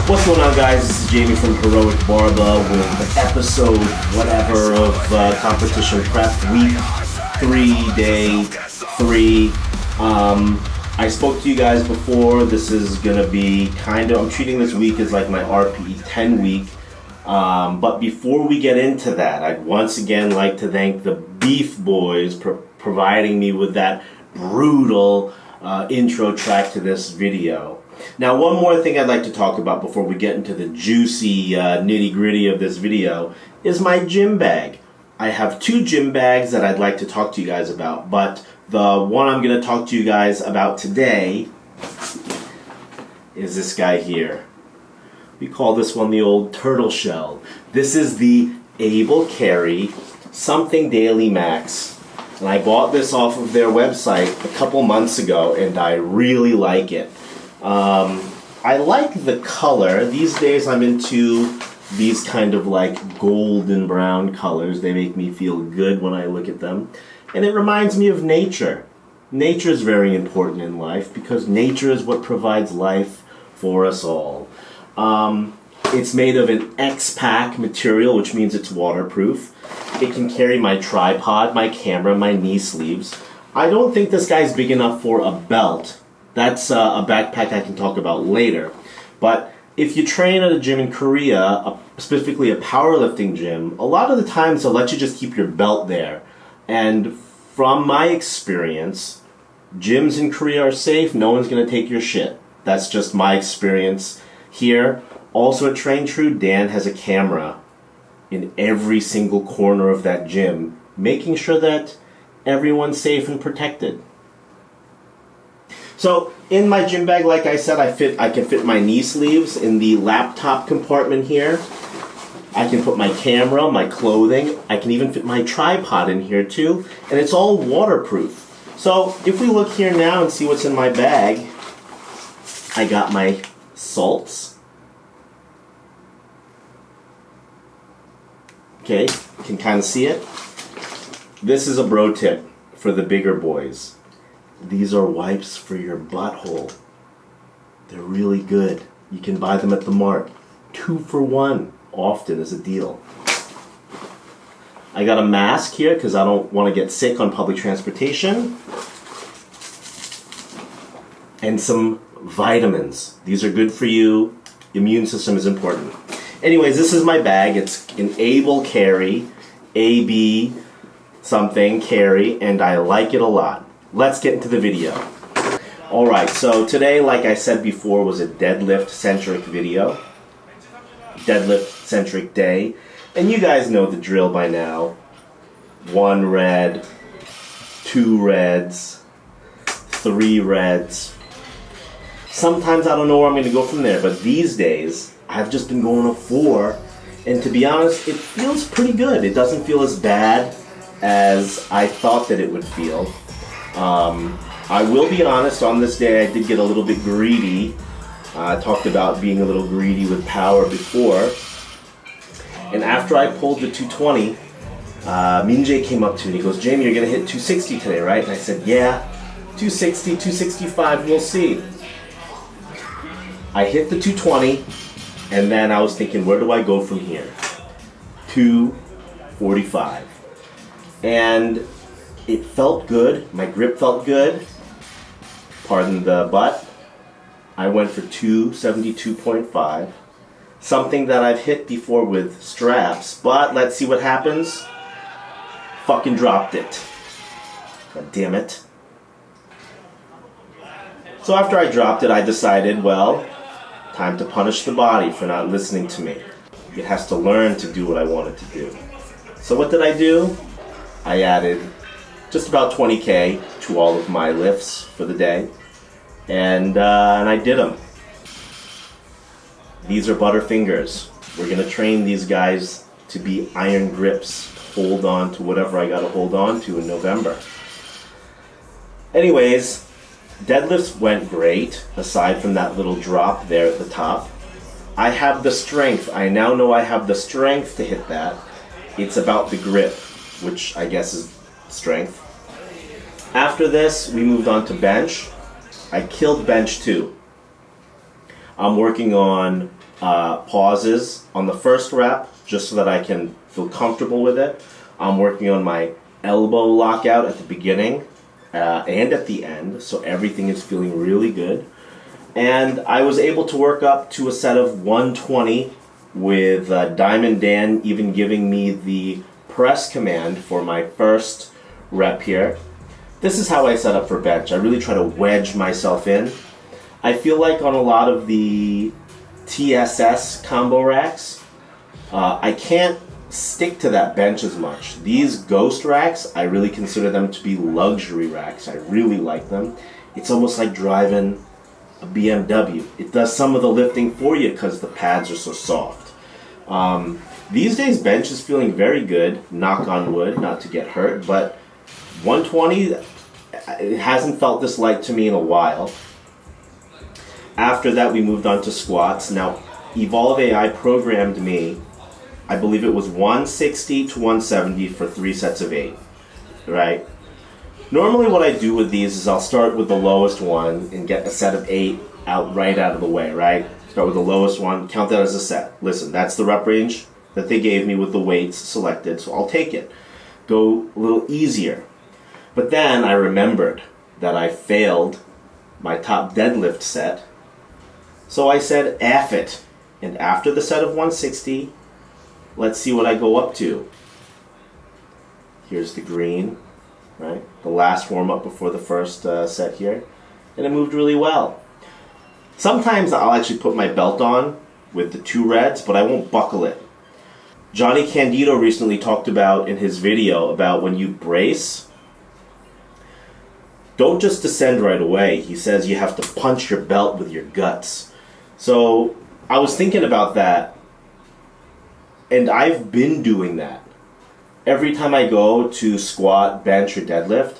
What's going on, guys? This is Jamie from Heroic Barba with episode whatever of Competition Prep Week 3, Day 3. I spoke to you guys before. This is going to be I'm treating this week as like my RPE 10 week. But before we get into that, I'd once again like to thank the Beef Boys for providing me with that brutal intro track to this video. Now, one more thing I'd like to talk about before we get into the juicy nitty-gritty of this video is my gym bag. I have two gym bags that I'd like to talk to you guys about, but the one I'm going to talk to you guys about today is this guy here. We call this one the old turtle shell. This is the Able Carry Something Daily Max. And I bought this off of their website a couple months ago, and I really like it. I like the color. These days I'm into these kind of like golden brown colors. They make me feel good when I look at them. And it reminds me of nature. Nature is very important in life because nature is what provides life for us all. It's made of an X-Pack material, which means it's waterproof. It can carry my tripod, my camera, my knee sleeves. I don't think this guy's big enough for a belt. That's a backpack I can talk about later. But if you train at a gym in Korea, specifically a powerlifting gym, a lot of the times they'll let you just keep your belt there. And from my experience, gyms in Korea are safe. No one's going to take your shit. That's just my experience here. Also at Train True, Dan has a camera in every single corner of that gym, making sure that everyone's safe and protected. So in my gym bag, like I said, I can fit my knee sleeves in the laptop compartment here. I can put my camera, my clothing. I can even fit my tripod in here too. And it's all waterproof. So if we look here now and see what's in my bag, I got my salts. Okay, you can kind of see it. This is a bro tip for the bigger boys. These are wipes for your butthole. They're really good. You can buy them at the mart. 2 for 1 often is a deal. I got a mask here because I don't want to get sick on public transportation. And some vitamins. These are good for you. Immune system is important. Anyways, this is my bag. It's an Able Carry, AB something carry, and I like it a lot. Let's get into the video. Alright, so today, like I said before, was a deadlift-centric video. Deadlift-centric day. And you guys know the drill by now. 1 red, 2 reds, 3 reds. Sometimes I don't know where I'm going to go from there, but these days, I've just been going to 4. And to be honest, it feels pretty good. It doesn't feel as bad as I thought that it would feel. I will be honest, on this day I did get a little bit greedy. I talked about being a little greedy with power before. And after I pulled the 220, Minjae came up to me and he goes, "Jamie, you're going to hit 260 today, right?" And I said, "Yeah, 260, 265, we'll see." I hit the 220, and then I was thinking, where do I go from here? 245. And it felt good. My grip felt good. Pardon the butt. I went for 272.5. Something that I've hit before with straps. But let's see what happens. Fucking dropped it. God damn it. So after I dropped it, I decided, well, time to punish the body for not listening to me. It has to learn to do what I want it to do. So what did I do? I added just about 20K to all of my lifts for the day, and I did them. These are Butterfingers. We're gonna train these guys to be iron grips, hold on to whatever I gotta hold on to in November. Anyways, deadlifts went great, aside from that little drop there at the top. I have the strength. I now know I have the strength to hit that. It's about the grip, which I guess is strength. After this, we moved on to bench. I killed bench too. I'm working on pauses on the first rep just so that I can feel comfortable with it. I'm working on my elbow lockout at the beginning and at the end, so everything is feeling really good. And I was able to work up to a set of 120 with Diamond Dan even giving me the press command for my first rep here. This is how I set up for bench. I really try to wedge myself in. I feel like on a lot of the TSS combo racks, I can't stick to that bench as much. These ghost racks, I really consider them to be luxury racks. I really like them. It's almost like driving a BMW. It does some of the lifting for you because the pads are so soft. These days, bench is feeling very good, knock on wood, not to get hurt, but 120, it hasn't felt this light to me in a while. After that, we moved on to squats. Now, Evolve AI programmed me, I believe it was 160 to 170 for 3 sets of 8, right? Normally what I do with these is I'll start with the lowest one and get a set of 8 right out of the way, right? Start with the lowest one, count that as a set. Listen, that's the rep range that they gave me with the weights selected, so I'll take it. Go a little easier. But then I remembered that I failed my top deadlift set, so I said, F it. And after the set of 160, let's see what I go up to. Here's the green, right? The last warm-up before the first set here. And it moved really well. Sometimes I'll actually put my belt on with the 2 reds, but I won't buckle it. Johnny Candido recently talked about in his video about when you brace, don't just descend right away. He says you have to punch your belt with your guts. So I was thinking about that, and I've been doing that. Every time I go to squat, bench, or deadlift,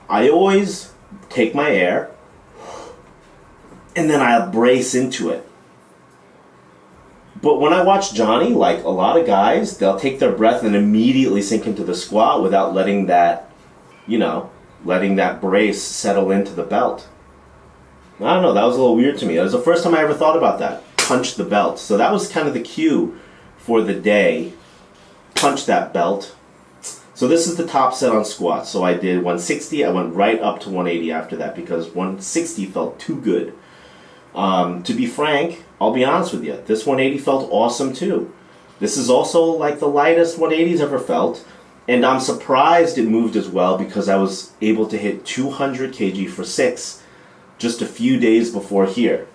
I always take my air, and then I'll brace into it. But when I watch Johnny, like a lot of guys, they'll take their breath and immediately sink into the squat without letting that, letting that brace settle into the belt. I don't know, that was a little weird to me. That was the first time I ever thought about that. Punch the belt. So that was kind of the cue for the day. Punch that belt. So this is the top set on squats. So I did 160. I went right up to 180 after that because 160 felt too good. To be frank, I'll be honest with you. This 180 felt awesome too. This is also like the lightest 180's ever felt. And I'm surprised it moved as well because I was able to hit 200 kg for 6 just a few days before here.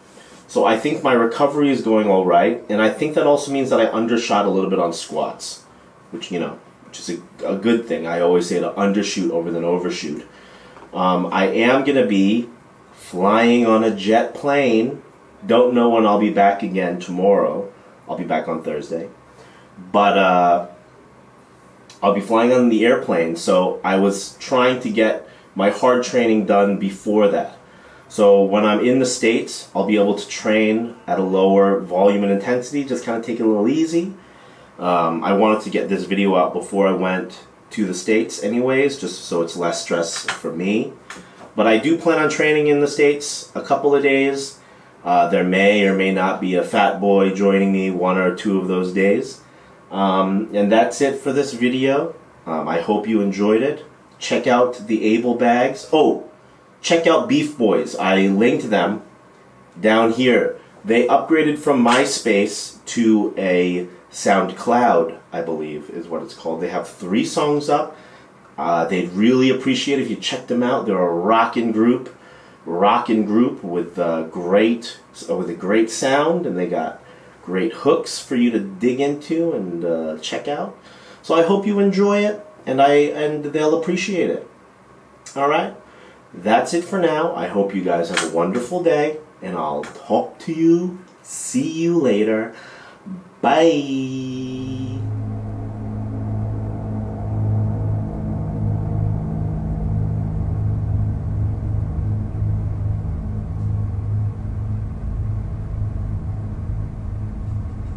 So I think my recovery is going all right, and I think that also means that I undershot a little bit on squats, which is a good thing. I always say to undershoot over than overshoot. I am going to be flying on a jet plane. Don't know when I'll be back again tomorrow. I'll be back on Thursday. But I'll be flying on the airplane, so I was trying to get my hard training done before that. So when I'm in the States, I'll be able to train at a lower volume and intensity, just kind of take it a little easy. I wanted to get this video out before I went to the States anyways, just so it's less stress for me. But I do plan on training in the States a couple of days. There may or may not be a fat boy joining me 1 or 2 of those days. And that's it for this video. I hope you enjoyed it. Check out the Able bags. Oh! Check out Beef Boys. I linked them down here. They upgraded from MySpace to a SoundCloud, I believe is what it's called. They have 3 songs up. They'd really appreciate it if you checked them out. They're a rockin' group with a great sound, and they got great hooks for you to dig into and check out. So I hope you enjoy it, and they'll appreciate it. All right. That's it for now. I hope you guys have a wonderful day, and I'll talk to you. See you later. Bye.